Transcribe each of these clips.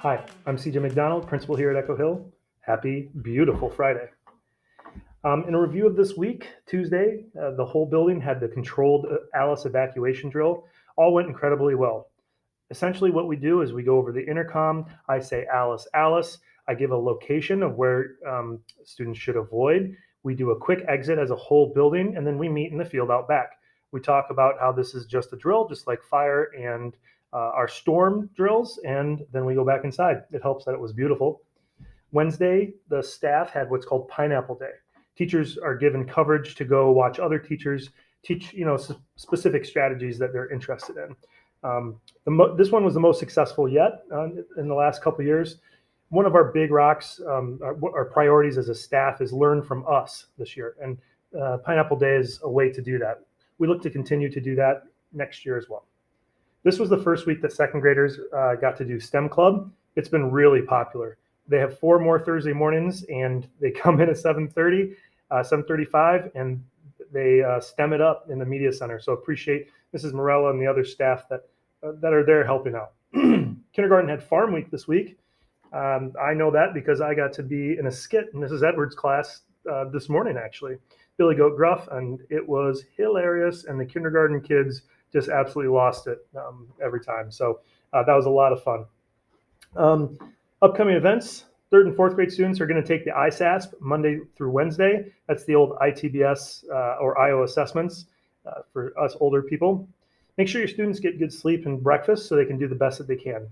Hi, I'm CJ McDonald, principal here at Echo Hill. Happy, beautiful Friday. In a review of this week, Tuesday, the whole building had the controlled Alice evacuation drill. All went incredibly well. Essentially, what we do is we go over the intercom. I say Alice, Alice. I give a location of where students should avoid. We do a quick exit as a whole building, and then we meet in the field out back. We talk about how this is just a drill, just like fire and our storm drills, and then we go back inside. It helps that it was beautiful. Wednesday, the staff had what's called Pineapple Day. Teachers are given coverage to go watch other teachers teach, specific strategies that they're interested in. This one was the most successful yet in the last couple of years. One of our big rocks, our priorities as a staff, is learn from us this year, and Pineapple Day is a way to do that. We look to continue to do that next year as well. This was the first week that second graders got to do STEM Club. It's been really popular. They have 4 more Thursday mornings, and they come in at 7:30, 7:35, and they STEM it up in the media center. So appreciate Mrs. Morella and the other staff that are there helping out. Kindergarten had Farm Week this week. I know that because I got to be in a skit in Mrs. Edwards' class this morning, actually, Billy Goat Gruff, and it was hilarious, and the kindergarten kids just absolutely lost it every time. So that was a lot of fun. Upcoming events, 3rd and 4th grade students are going to take the ISASP Monday through Wednesday. That's the old ITBS or IO assessments for us older people. Make sure your students get good sleep and breakfast so they can do the best that they can.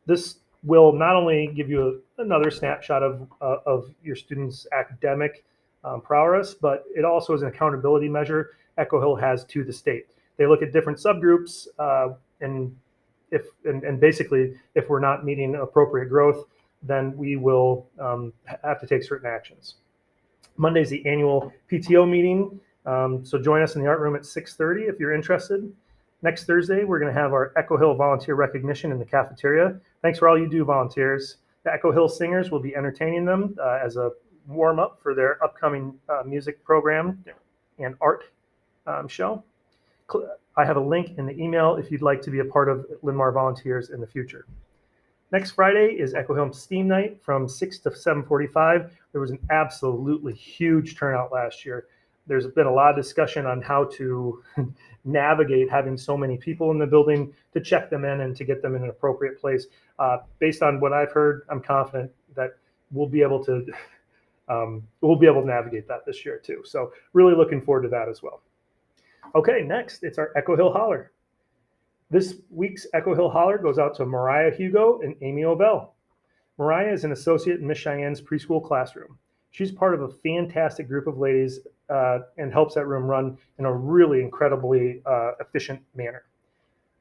This will not only give you another snapshot of your students' academic prowess, but it also is an accountability measure Echo Hill has to the state. They look at different subgroups and basically if we're not meeting appropriate growth, then we will have to take certain actions. Monday is the annual PTO meeting, so join us in the art room at 6:30 if you're interested. Next Thursday, we're going to have our Echo Hill volunteer recognition in the cafeteria. Thanks for all you do, volunteers. The Echo Hill singers will be entertaining them as a warm-up for their upcoming music program and art show. I have a link in the email if you'd like to be a part of Linn-Mar Volunteers in the future. Next Friday is Echo Hill STEAM Night from 6 to 7:45. There was an absolutely huge turnout last year. There's been a lot of discussion on how to navigate having so many people in the building to check them in and to get them in an appropriate place. Based on what I've heard, I'm confident that we'll be able to navigate that this year too. So really looking forward to that as well. Okay, next it's our Echo Hill Holler. This week's Echo Hill Holler goes out to Mariah Hugo and Amy Ovell. Mariah is an associate in Miss Cheyenne's preschool classroom. She's part of a fantastic group of ladies and helps that room run in a really incredibly efficient manner.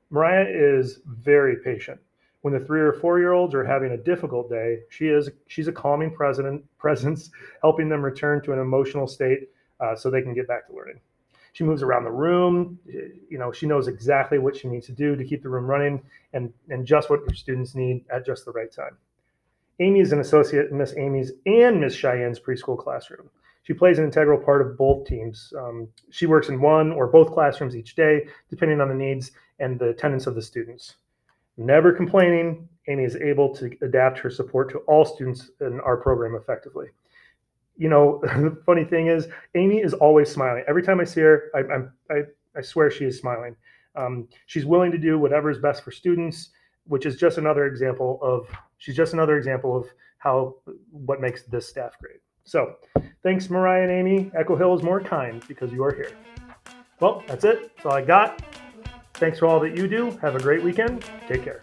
Mariah is very patient. When the 3 or 4-year-olds are having a difficult day, she's a calming presence, helping them return to an emotional state so they can get back to learning. She moves around the room. She knows exactly what she needs to do to keep the room running and just what her students need at just the right time. Amy is an associate in Miss Amy's and Miss Cheyenne's preschool classroom. She plays an integral part of both teams. She works in one or both classrooms each day, depending on the needs and the attendance of the students. Never complaining, Amy is able to adapt her support to all students in our program effectively. The funny thing is, Amy is always smiling. Every time I see her, I swear she is smiling. She's willing to do whatever is best for students, which is just another example of what makes this staff great. So thanks, Mariah and Amy. Echo Hill is more kind because you are here. Well, that's it. That's all I got. Thanks for all that you do. Have a great weekend. Take care.